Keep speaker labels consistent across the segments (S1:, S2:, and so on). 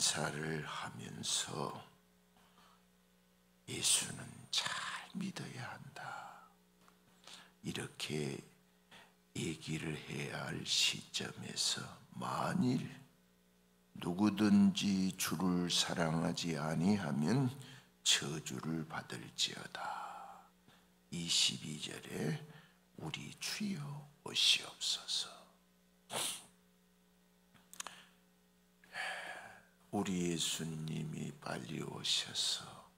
S1: 인사를 하면서 예수는 잘 믿어야 한다, 이렇게 얘기를 해야 할 시점에서 만일 누구든지 주를 사랑하지 아니하면 저주를 받을지어다. 22절에 우리 주여 오시옵소서. 우리 예수님이 빨리 오셔서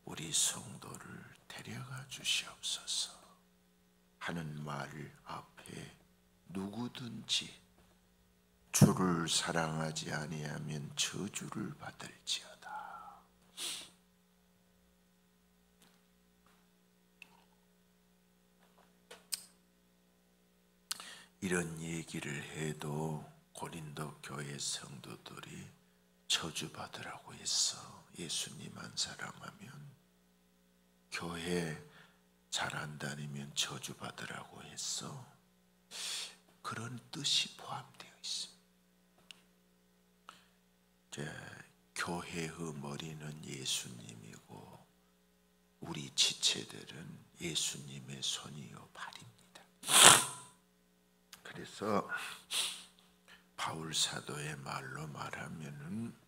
S1: 우리 성도를 데려가 주시옵소서 하는 말 앞에 누구든지 주를 사랑하지 아니하면 저주를 받을지어다. 이런 얘기를 해도 고린도 교회 성도들이 저주받으라고 했어. 예수님만 사랑하면, 교회 잘 안 다니면 저주받으라고 했어. 그런 뜻이 포함되어 있습니다. 교회의 머리는 예수님이고 우리 지체들은 예수님의 손이요 발입니다. 그래서 바울 사도의 말로 말하면은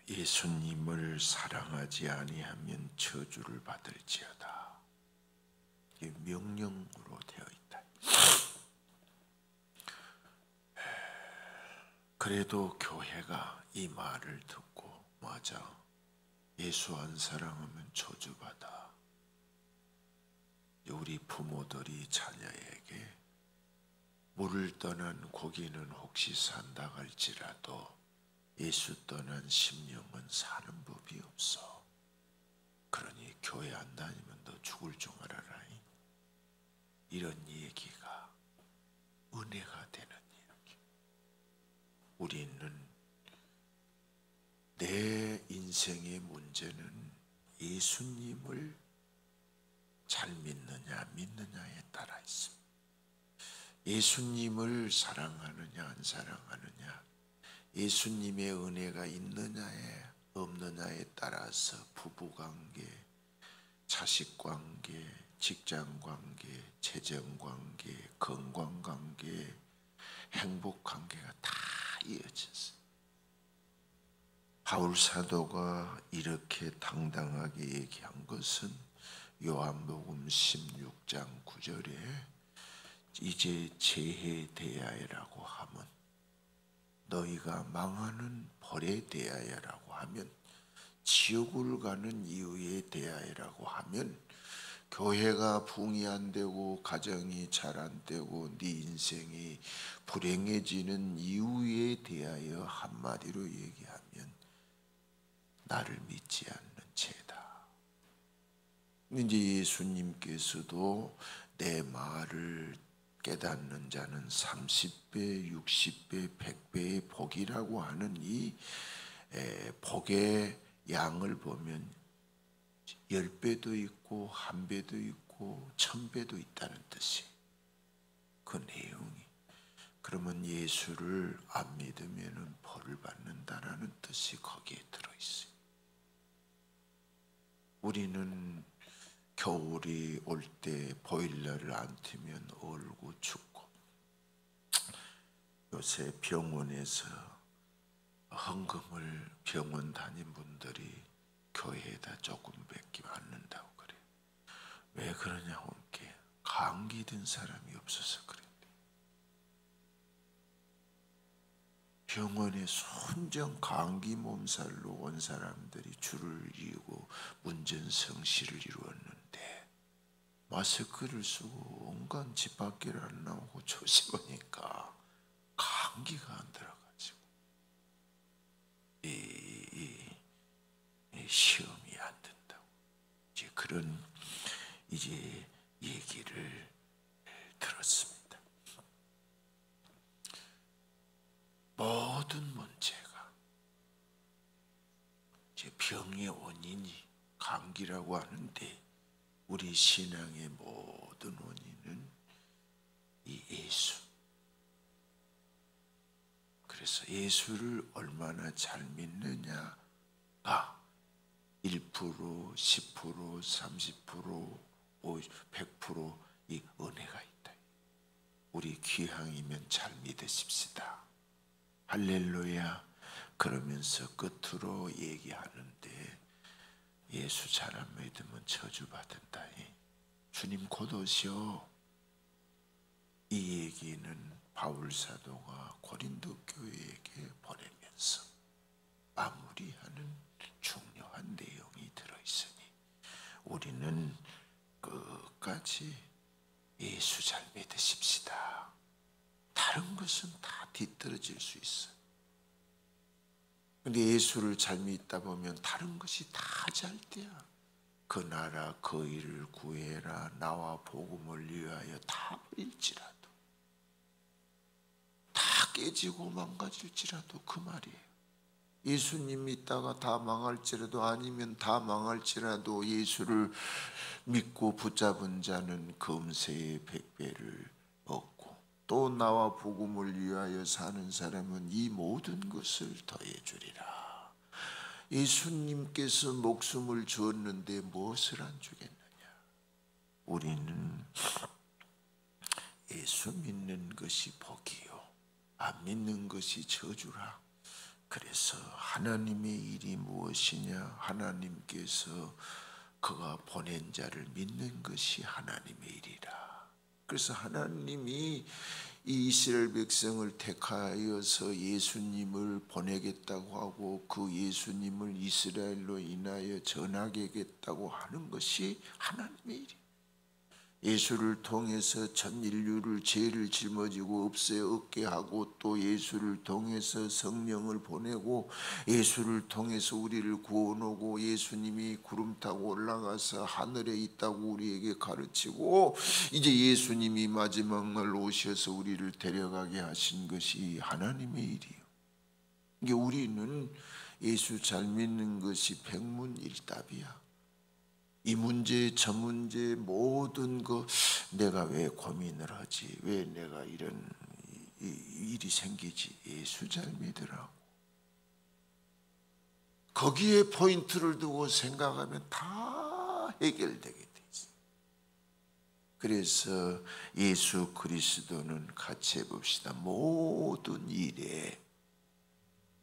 S1: 예수님을 사랑하지 아니하면 저주를 받을지어다. 이게 명령으로 되어 있다. 그래도 교회가 이 말을 듣고, 맞아, 예수 안 사랑하면 저주받아. 우리 부모들이 자녀에게 물을 떠난 고기는 혹시 산다 할지라도 예수 떠난 심령은 사는 법이 없어. 그러니 교회 안 다니면 너 죽을 줄 알아라. 이런 얘기가 은혜가 되는 이야기. 우리는 내 인생의 문제는 예수님을 잘 믿느냐에 따라 있습니다. 예수님을 사랑하느냐 안 사랑하느냐, 예수님의 은혜가 있느냐에 없느냐에 따라서 부부관계, 자식관계, 직장관계, 재정관계, 건강관계, 행복관계가 다 이어졌어요. 바울 사도가 이렇게 당당하게 얘기한 것은 요한복음 16장 9절에 이제 재해 대하여라고 하면, 너희가 망하는 벌에 대하여라고 하면, 지옥을 가는 이유에 대하여라고 하면, 교회가 붕이 안 되고 가정이 잘 안 되고 네 인생이 불행해지는 이유에 대하여 한마디로 얘기하면 나를 믿지 않는 죄다. 이제 예수님께서도 내 말을 깨닫는 자는 30배, 60배, 100배의 복이라고 하는 이 복의 양을 보면 10배도 있고 1배도 있고 1000배도 있다는 뜻이, 그 내용이. 그러면 예수를 안 믿으면 벌을 받는다라는 뜻이 거기에 들어있어요. 우리는 겨울이 올 때 보일러를 안 틀면 얼고 춥고, 요새 병원에서 헌금을 병원 다닌 분들이 교회에다 조금밖에 받는다고 그래요. 왜 그러냐고 할게, 감기 든 사람이 없어서 그래요. 병원에 순정 감기 몸살로 온 사람들이 줄을 이루고 문전성시를 이루었는데 마스크를 쓰고 온갖 집 밖을 안 나오고 조심하니까 감기가 안 들어가지고 이 시험이 안 된다고 이제 그런 이제 얘기를 들었습니다. 모든 문제가 이제 병의 원인이 감기라고 하는데, 우리 신앙의 모든 원인은 이 예수. 그래서 그래서 예수를 얼마나 잘 믿느냐가 1%, 10%, 30%, 100%이 은혜가 있다. 우리 귀향이면 잘 믿으십시다. 할렐루야. 그러면서 끝으로 얘기하는데 예수 잘 안 믿으면 저주받는다. 주님 곧 오시오. 이 얘기는 바울 사도가 고린도 교회에게 보내면서 마무리하는 중요한 내용이 들어있으니 우리는 끝까지 예수 잘 믿으십시다. 다른 것은 다 뒤떨어질 수 있어. 근데 예수를 잘 믿다 보면 다른 것이 다 잘 돼야. 그 나라 그 일을 구해라. 나와 복음을 위하여 다 버릴지라도, 다 깨지고 망가질지라도 그 말이에요. 예수님 믿다가 다 망할지라도, 아니면 다 망할지라도 예수를 믿고 붙잡은 자는 금세의 100배를 얻고, 또 나와 복음을 위하여 사는 사람은 이 모든 것을 더해 주리라. 예수님께서 목숨을 주었는데 무엇을 안 주겠느냐? 우리는 예수 믿는 것이 복이요, 안 믿는 것이 저주라. 그래서 하나님의 일이 무엇이냐? 하나님께서 그가 보낸 자를 믿는 것이 하나님의 일이라. 그래서 하나님이 이 이스라엘 백성을 택하여서 예수님을 보내겠다고 하고 그 예수님을 이스라엘로 인하여 전하겠다고 하는 것이 하나님의 일이에요. 예수를 통해서 전 인류를 죄를 짊어지고 없애어 얻게 하고, 또 예수를 통해서 성령을 보내고, 예수를 통해서 우리를 구원하고, 예수님이 구름 타고 올라가서 하늘에 있다고 우리에게 가르치고, 이제 예수님이 마지막 날 오셔서 우리를 데려가게 하신 것이 하나님의 일이에요. 이게 우리는 예수 잘 믿는 것이 백문일답이야. 이 문제 저 문제 모든 거 내가 왜 고민을 하지? 왜 내가 이런 일이 생기지? 예수 잘 믿으라고. 거기에 포인트를 두고 생각하면 다 해결되게 돼 있어요. 그래서 예수 그리스도는 같이 해봅시다. 모든 일에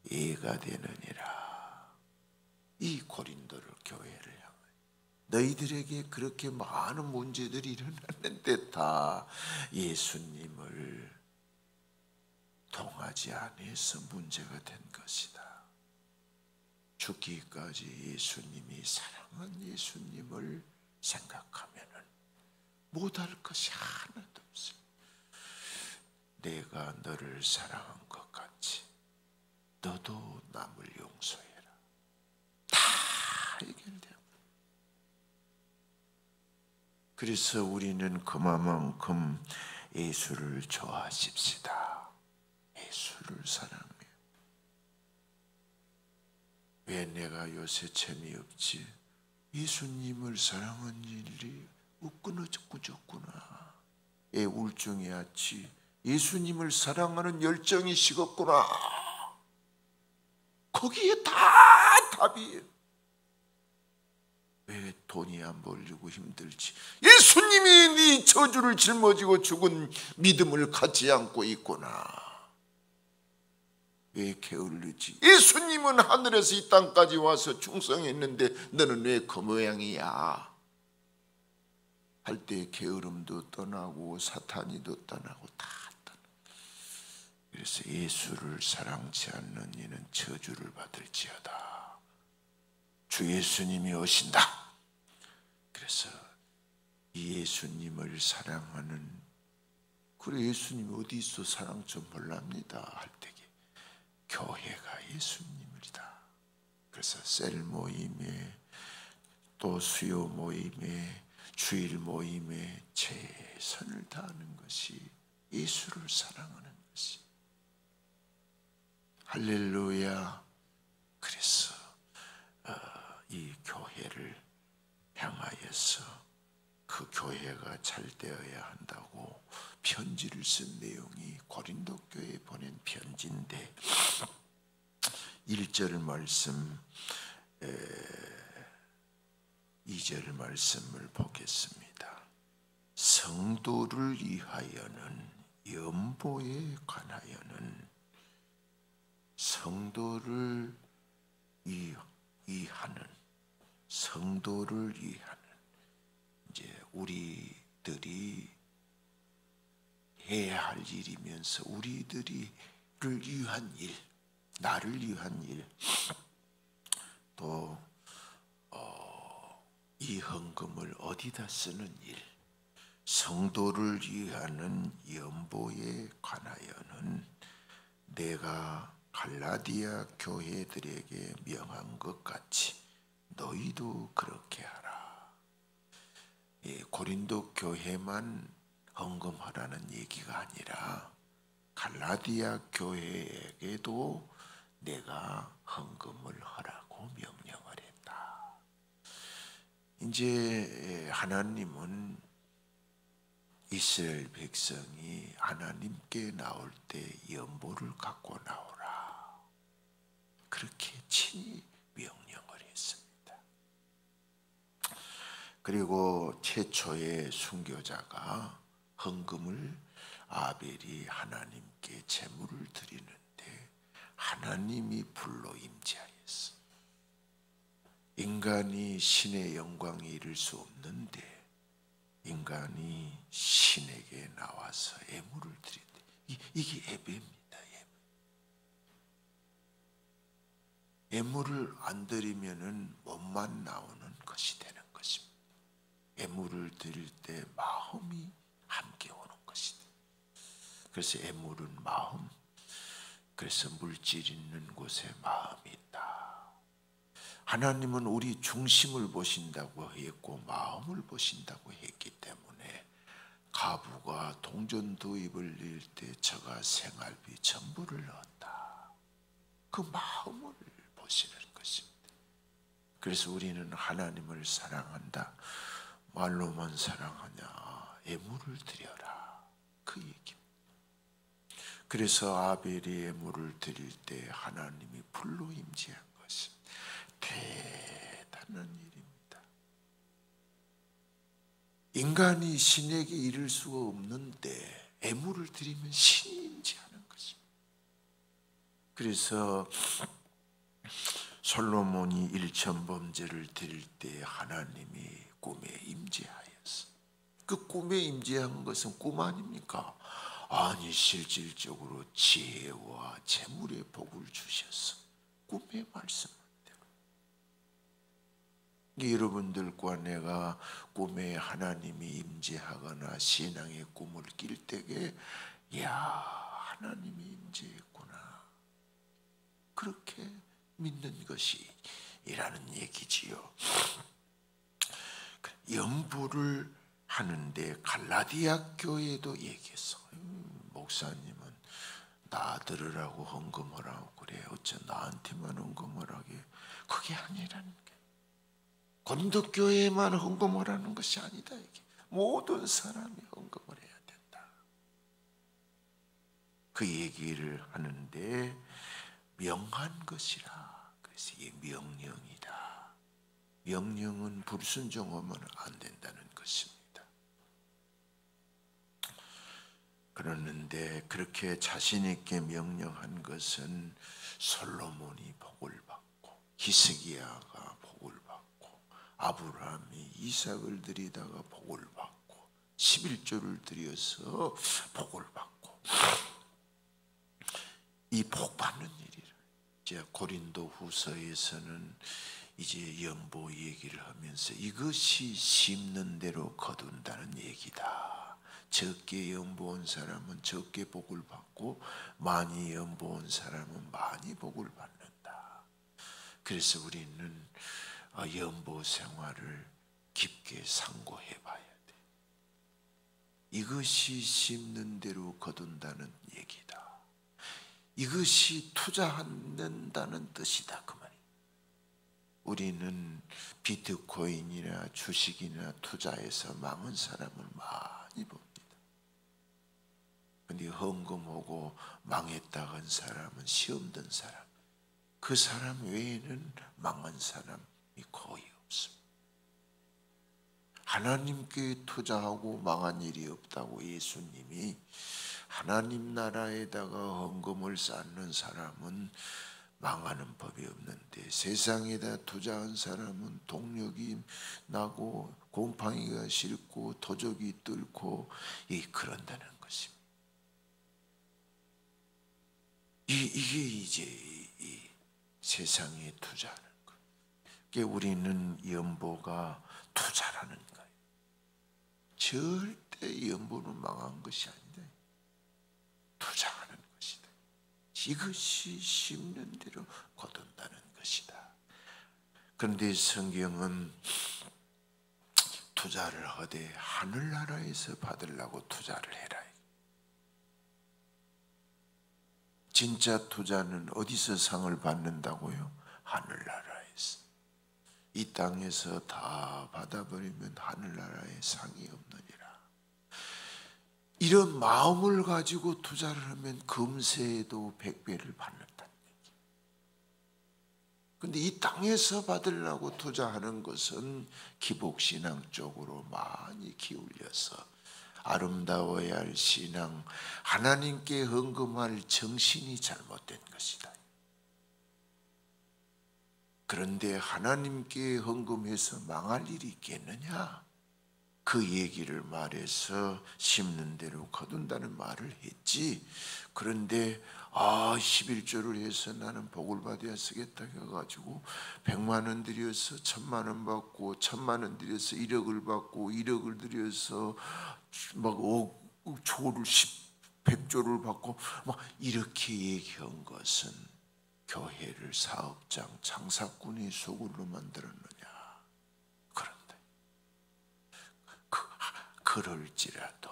S1: 예가 되느니라. 이 고린도를 교회를 너희들에게 그렇게 많은 문제들이 일어났는데 다 예수님을 통하지 않아서 문제가 된 것이다. 죽기까지 예수님이 사랑한 예수님을 생각하면 못할 것이 하나도 없어요. 내가 너를 사랑한 것 같이 너도 남을 용서해라. 다 해결돼요. 그래서 우리는 그만큼 예수를 좋아하십시다. 예수를 사랑해. 왜 내가 요새 재미없지? 예수님을 사랑한 일이 끊어졌구나. 애 우울증이 왔지. 예수님을 사랑하는 열정이 식었구나. 거기에 다 답이에요. 왜 돈이 안 벌리고 힘들지? 예수님이 네 저주를 짊어지고 죽은 믿음을 갖지 않고 있구나. 왜 게을르지? 예수님은 하늘에서 이 땅까지 와서 충성했는데 너는 왜 그 모양이야? 할 때 게으름도 떠나고 사탄이도 떠나고 다 떠나. 그래서 예수를 사랑치 않는 이는 저주를 받을지어다. 주 예수님이 오신다. 그래서 이 예수님을 사랑하는, 그래 예수님이 어디 있어 사랑 좀 몰랍니다 할 때에 교회가 예수님이다. 그래서 셀 모임에 또 수요 모임에 주일 모임에 최선을 다하는 것이 예수를 사랑하는 것이. 할렐루야. 그래서 이 교회를 향하여서 그 교회가 잘 되어야 한다고 편지를 쓴 내용이 고린도 교회에 보낸 편지인데, 1절 말씀, 2절 말씀을 보겠습니다. 성도를 위하여는, 연보에 관하여는, 성도를 위하는, 성도를 위하는, 이제 우리들이 해야 할 일이면서 우리들이를 위한 일, 나를 위한 일, 또 이 헌금을 어디다 쓰는 일, 성도를 위하는 연보에 관하여는 내가 갈라디아 교회들에게 명한 것 같이 너희도 그렇게 하라. 고린도 교회만 헌금하라는 얘기가 아니라 갈라디아 교회에게도 내가 헌금을 하라고 명령을 했다. 이제 하나님은 이스라엘 백성이 하나님께 나올 때 연보를 갖고 나오라, 그렇게 친히 명령을 했습니다. 그리고 최초의 순교자가 헌금을, 아벨이 하나님께 제물을 드리는데 하나님이 불로 임재하였어. 인간이 신의 영광에 이를 수 없는데 인간이 신에게 나와서 예물을 드린다. 이게 예배입니다. 예물을 안 드리면은 몸만 나오는 것이 되는 것입니다. 예물을 드릴 때 마음이 함께 오는 것이다. 그래서 예물은 마음, 그래서 물질 있는 곳에 마음이 있다. 하나님은 우리 중심을 보신다고 했고 마음을 보신다고 했기 때문에 가부가 동전 도입을 낼 때 저가 생활비 전부를 넣었다. 그 마음을 보시는 것입니다. 그래서 우리는 하나님을 사랑한다, 말로만 사랑하냐, 예물을 드려라, 그 얘기입니다. 그래서 아벨이 예물을 드릴 때 하나님이 불로 임재한 것입니다. 대단한 일입니다. 인간이 신에게 이를 수가 없는데 예물을 드리면 신이 임재하는 것입니다. 그래서 솔로몬이 일천범죄를 드릴 때 하나님이 꿈에 임재하였어. 그 꿈에 임재한 것은 꿈 아닙니까? 아니, 실질적으로 지혜와 재물의 복을 주셨어. 꿈의 말씀대로. 여러분들과 내가 꿈에 하나님이 임재하거나 신앙의 꿈을 낄 때에 야, 하나님이 임재했구나, 그렇게 믿는 것이라는 얘기지요. 연보를 하는데 갈라디아 교회도 얘기했어. 목사님은 나 들으라고 헌금하라고 그래, 어째 나한테만 헌금을 하게. 그게 아니라는 게, 고린도 교회에만 헌금하라는 것이 아니다. 이게 모든 사람이 헌금을 해야 된다, 그 얘기를 하는데 명한 것이라. 그래서 이게 명령이다. 명령은 불순종하면 안 된다는 것입니다. 그러는데 그렇게 자신 있게 명령한 것은 솔로몬이 복을 받고, 히스기야가 복을 받고, 아브라함이 이삭을 드리다가 복을 받고, 11조를 드려서 복을 받고, 이 복 받는 일이를 이제 고린도 후서에서는 이제 연보 얘기를 하면서 이것이 심는 대로 거둔다는 얘기다. 적게 연보한 사람은 적게 복을 받고 많이 연보한 사람은 많이 복을 받는다. 그래서 우리는 연보 생활을 깊게 상고해 봐야 돼. 이것이 심는 대로 거둔다는 얘기다. 이것이 투자한다는 뜻이다, 그 말이에요. 우리는 비트코인이나 주식이나 투자해서 망한 사람을 많이 봅니다. 근데 헌금하고 망했다 한 사람은 시험 든 사람. 그 사람 외에는 망한 사람이 거의 없습니다. 하나님께 투자하고 망한 일이 없다고 예수님이, 하나님 나라에다가 헌금을 쌓는 사람은 망하는 법이 없는데 세상에다 투자한 사람은 동력이 나고 곰팡이가 싫고 도적이 뚫고 그런다는 것입니다. 이게 이제 이 세상에 투자하는 것. 이게 우리는 연보가 투자라는 거예요. 절대 연보는 망한 것이 아니다. 투자하는 것이다. 이것이 심는 대로 거둔다는 것이다. 그런데 성경은 투자를 하되 하늘나라에서 받으려고 투자를 해라. 진짜 투자는 어디서 상을 받는다고요? 하늘나라에서. 이 땅에서 다 받아버리면 하늘나라에 상이 없느니라. 이런 마음을 가지고 투자를 하면 금세에도 100배를 받는다는 얘기. 그런데 이 땅에서 받으려고 투자하는 것은 기복신앙 쪽으로 많이 기울여서 아름다워야 할 신앙, 하나님께 헌금할 정신이 잘못된 것이다. 그런데 하나님께 헌금해서 망할 일이 있겠느냐? 그 얘기를 말해서 심는 대로 거둔다는 말을 했지. 그런데 11조를 해서 나는 복을 받아야 쓰겠다 해가지고 100만 원 들여서 1000만 원 받고 1000만 원 들여서 1억을 받고 1억을 들여서 막 5조를 100조를 받고 막 이렇게 얘기한 것은 교회를 사업장 장사꾼의 소굴로 만들었느냐? 그런데 그럴지라도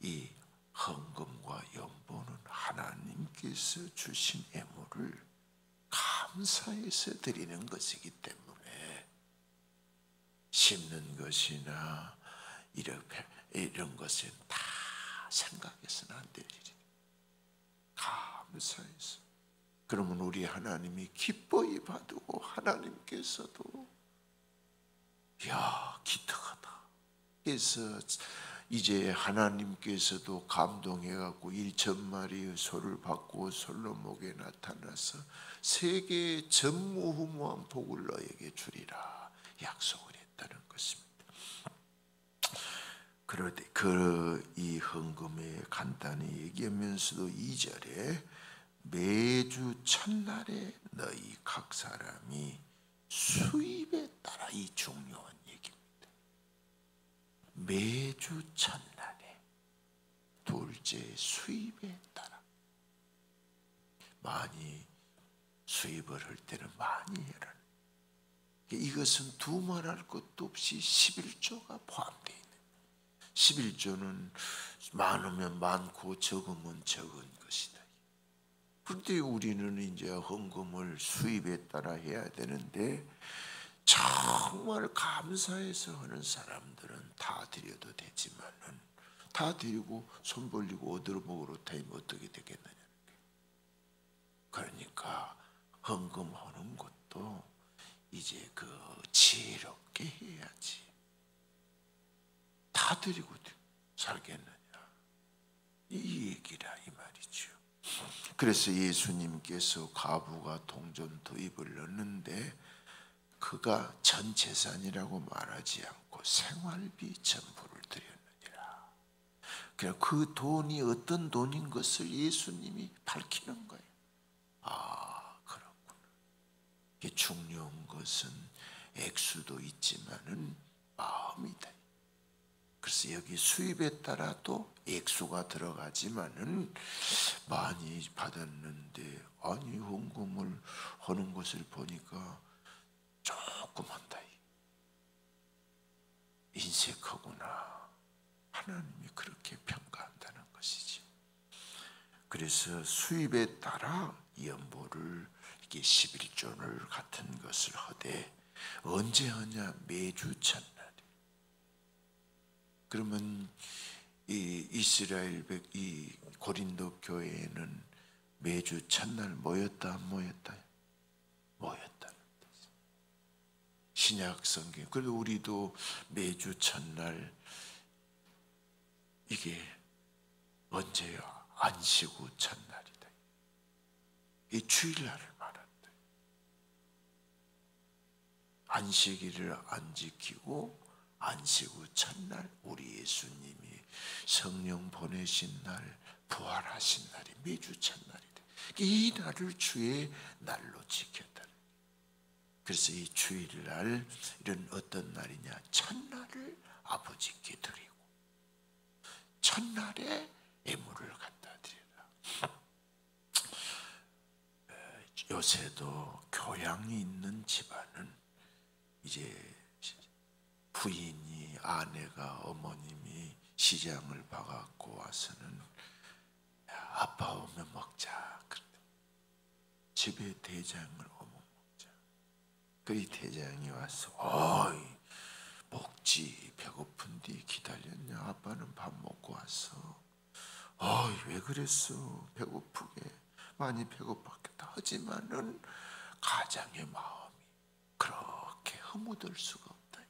S1: 이 헌금과 연보는 하나님께서 주신 예물을 감사해서 드리는 것이기 때문에 심는 것이나 이런 것은 다 생각해서는 안 될 일이에요. 감사해서. 그러면 우리 하나님이 기뻐히 받고 하나님께서도 기특하다. 그래서 이제 하나님께서도 감동해갖고 1,000마리의 소를 받고 솔로몬에게 나타나서 세계의 전무후무한 복을 너에게 주리라 약속을 했다는 것입니다. 그런데 이 헌금에 간단히 얘기하면서도 2절에 매주 첫날에 너희 각 사람이 수입에 따라, 이 중요한 얘기입니다. 매주 첫날에, 둘째 수입에 따라. 많이 수입을 할 때는 많이 해라. 이것은 두말할 것도 없이 11조가 포함되어 있는, 11조는 많으면 많고 적으면 적은 것이다. 그런데 우리는 이제 헌금을 수입에 따라 해야 되는데 정말 감사해서 하는 사람들은 다 드려도 되지만은 다 드리고 손 벌리고 얻어 먹으러 다니면 어떻게 되겠느냐. 그러니까 헌금하는 것도 이제 지혜롭게 해야지. 다 드리고 살겠느냐, 이 얘기라 이 말이죠. 그래서 예수님께서 과부가 동전 도입을 넣는데 그가 전 재산이라고 말하지 않고 생활비 전부를 드렸느니라. 그 돈이 어떤 돈인 것을 예수님이 밝히는 거예요. 그렇구나. 이게 중요한 것은 액수도 있지만은 마음이다. 그래서 여기 수입에 따라도 액수가 들어가지만은 많이 받았는데 헌금을 하는 것을 보니까 조금 한다. 인색하구나. 하나님이 그렇게 평가한다는 것이지. 그래서 수입에 따라 연보를 이렇게 11조를 같은 것을 하되 언제 하냐? 매주 첫날. 그러면 이 이스라엘 이 고린도 교회에는 매주 첫날 모였다 안 모였다? 모였다는 뜻. 신약 성경. 그래도 우리도 매주 첫날 이게 언제요? 안식 후 첫날이다. 이 주일날을 말한다. 안식일을 안 지키고 안식 후 첫날 우리 예수님이 성령 보내신 날, 부활하신 날이 매주 첫날이다. 이 날을 주의 날로 지켰다. 그래서 이 주일날 이런 어떤 날이냐? 첫날을 아버지께 드리고 첫날에 예물을 갖다 드리라. 요새도 교양이 있는 집안은 이제 부인이, 아내가, 어머님이 시장을 봐갖고 와서는 아빠 오면 먹자. 집에 대장을 오면 먹자. 그 대장이 와서 어이 먹지, 배고픈데 기다렸냐? 아빠는 밥 먹고 왔어. 어이 왜 그랬어? 배고프게 많이 배고팠겠다. 하지만은 가장의 마음이 그렇게 허무될 수가 없다.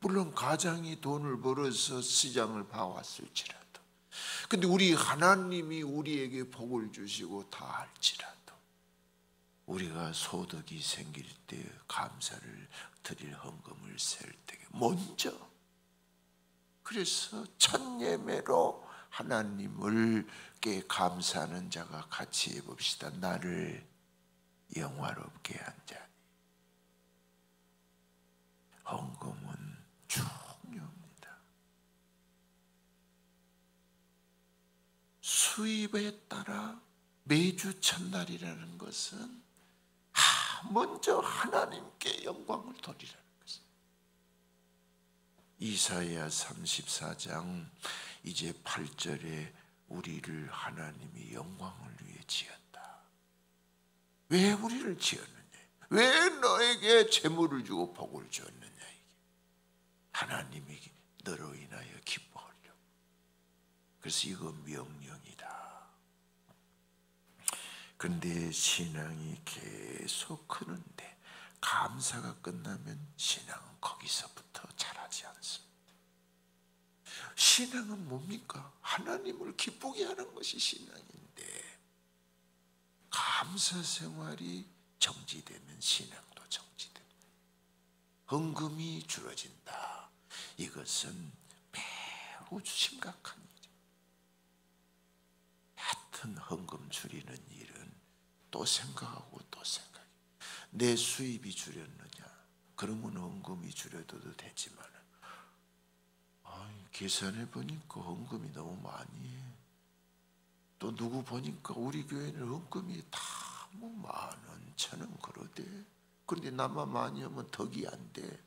S1: 물론 가장이 돈을 벌어서 시장을 봐왔을지라도, 근데 우리 하나님이 우리에게 복을 주시고 다 할지라도 우리가 소득이 생길 때 감사를 드릴 헌금을 세울 때 먼저, 그래서 첫 예매로 하나님을께 감사하는 자가 같이 해봅시다. 나를 영화롭게 한 자니. 헌금은 중요합니다. 수입에 따라 매주 첫날이라는 것은 먼저 하나님께 영광을 돌리라는 것입니다. 이사야 34장 이제 8절에 우리를 하나님이 영광을 위해 지었다. 왜 우리를 지었느냐? 왜 너에게 재물을 주고 복을 주었느냐? 하나님이 너로 인하여 기뻐하려고. 그래서 이거 명령이다. 그런데 신앙이 계속 크는데 감사가 끝나면 신앙은 거기서부터 자라지 않습니다. 신앙은 뭡니까? 하나님을 기쁘게 하는 것이 신앙인데 감사 생활이 정지되면 신앙도 정지됩니다. 헌금이 줄어진다. 이것은 매우 심각한 일이에요. 하여튼 헌금 줄이는 일은 또 생각하고 또 생각해. 내 수입이 줄였느냐? 그러면 헌금이 줄여도 되지만 계산해 보니까 헌금이 너무 많이 해. 또 누구 보니까 우리 교회는 헌금이 다 뭐 10,000원, 1,000원 그러대. 그런데 나만 많이 하면 덕이 안 돼.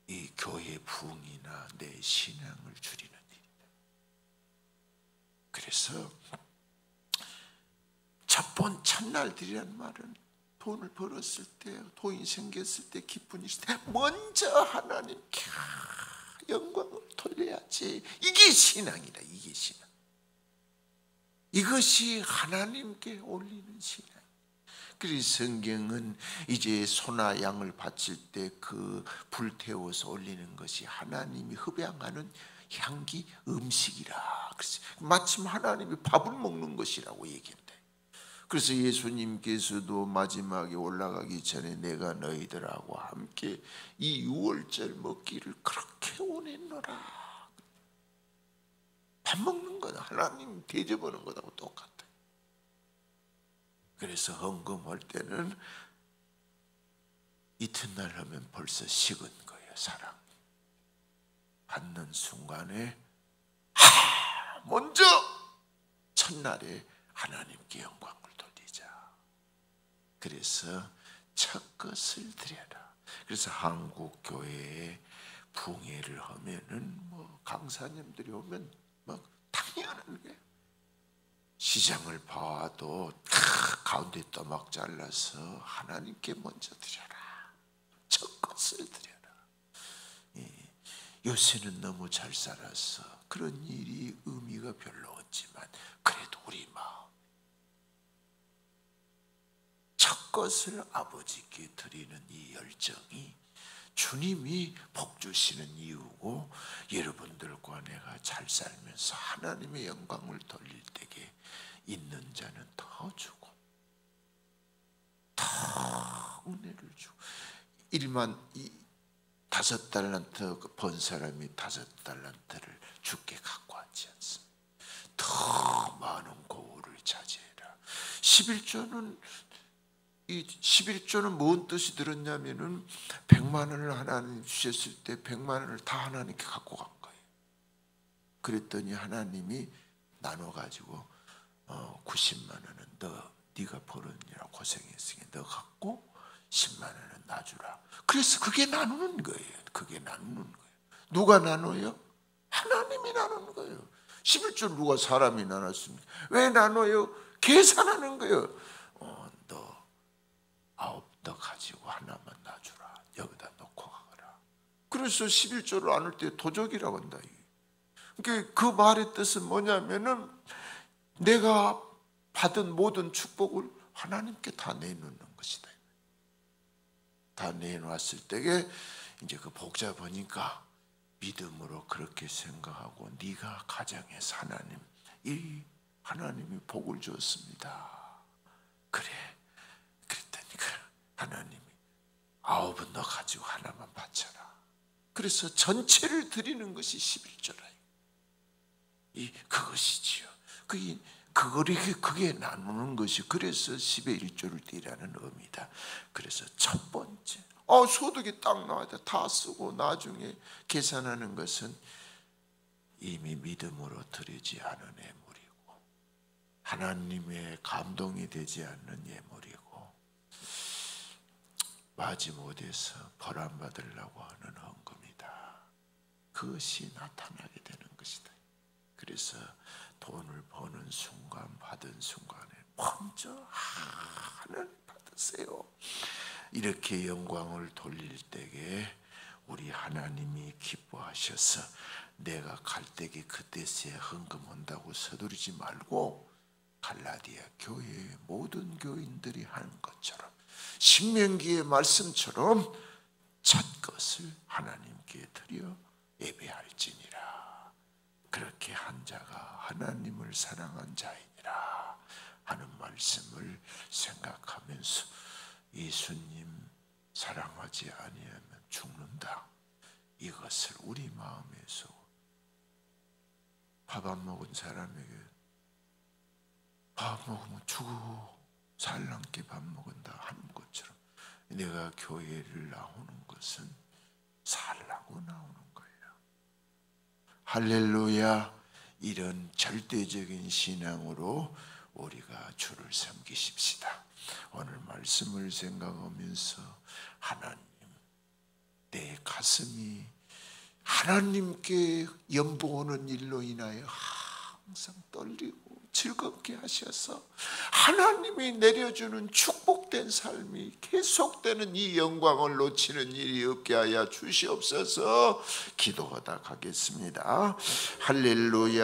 S1: 이 교회 부흥이나 내 신앙을 줄이는 일이다. 그래서 첫날들이란 말은 돈을 벌었을 때, 돈이 생겼을 때, 기쁨이 있을 때 먼저 하나님께 영광을 돌려야지. 이게 신앙이다. 이게 신앙. 이것이 하나님께 올리는 신앙. 그래서 성경은 이제 소나 양을 바칠 때 그 불태워서 올리는 것이 하나님이 흡양하는 향기 음식이라. 그래서 마침 하나님이 밥을 먹는 것이라고 얘기합니다. 그래서 예수님께서도 마지막에 올라가기 전에 내가 너희들하고 함께 이 유월절 먹기를 그렇게 원했노라. 밥 먹는 거다. 하나님 대접하는 것하고 똑같아. 그래서 헌금할 때는 이튿날 하면 벌써 식은 거예요. 사랑 받는 순간에 먼저 첫날에 하나님께 영광을 돌리자. 그래서 첫 것을 드려라. 그래서 한국 교회에 붕해를 하면은 뭐 강사님들이 오면 막 당연한 거예요. 시장을 봐도 가운데 또막 잘라서 하나님께 먼저 드려라. 첫 것을 드려라. 요새는 너무 잘 살아서 그런 일이 의미가 별로 없지만 그래도 우리 마음 첫 것을 아버지께 드리는 이 열정이 주님이 복 주시는 이유고, 여러분들과 내가 잘 살면서 하나님의 영광을 돌릴 때에 있는 자는 더 주고 더 은혜를 주고, 5달란트 번 사람이 5달란트를 주께 갖고 왔지 않습니까? 더 많은 고울을 차지해라. 11조는 이 11조는 뭔 뜻이 들었냐면은 100만 원을 하나님 주셨을 때 100만 원을 다 하나님께 갖고 간 거예요. 그랬더니 하나님이 나눠 가지고 90만 원은 네가 벌었느라 고생했으니 너 갖고 10만 원은 놔주라. 그래서 그게 나누는 거예요. 그게 나누는 거예요. 누가 나눠요? 하나님이 나누는 거예요. 11조 누가 사람이 나눴습니까? 왜 나눠요? 계산하는 거예요. 너 9더 가지고 하나만 놔주라. 여기다 놓고 가거라. 그래서 11조를 나눌 때 도적이라고 한다. 그러니까 그 말의 뜻은 뭐냐면은 내가 받은 모든 축복을 하나님께 다 내놓는 것이다. 다 내놓았을 때에 이제 그 복잡하니까 믿음으로 그렇게 생각하고, 네가 가정에서 하나님이 복을 주었습니다. 그래. 그랬더니 하나님이 9은 너 가지고 하나만 바쳐라. 그래서 전체를 드리는 것이 11조라. 그것이지요. 그게 나누는 것이, 그래서 10의 1조를 드리라는 의미다. 그래서 첫 번째, 소득이 딱 나와야 돼. 다 쓰고 나중에 계산하는 것은 이미 믿음으로 드리지 않은 예물이고, 하나님의 감동이 되지 않는 예물이고, 마지못해서 벌 안 받으려고 하는 헌금이다. 그것이 나타나게 되는 것이다. 그래서 돈을 버는 순간, 받은 순간에 먼저 하나님 받으세요. 이렇게 영광을 돌릴 때에 우리 하나님이 기뻐하셔서 내가 갈 때에 그때서야 헌금한다고 서두르지 말고, 갈라디아 교회의 모든 교인들이 하는 것처럼, 신명기의 말씀처럼 첫 것을 하나님께 드려 예배할지니라. 그렇게 한 자가 하나님을 사랑한 자이니라 하는 말씀을 생각하면서, 예수님 사랑하지 아니하면 죽는다. 이것을 우리 마음에서, 밥 안 먹은 사람에게 밥 먹으면 죽어 살랑께 밥 먹은다 하는 것처럼, 내가 교회를 나오는 것은 살라고 나오는 거예요. 할렐루야. 이런 절대적인 신앙으로 우리가 주를 섬기십시다. 오늘 말씀을 생각하면서 하나님, 내 가슴이 하나님께 연보하는 일로 인하여 항상 떨리고 즐겁게 하셔서 하나님이 내려주는 축복된 삶이 계속되는 이 영광을 놓치는 일이 없게 하여 주시옵소서. 기도하다 가겠습니다. 할렐루야.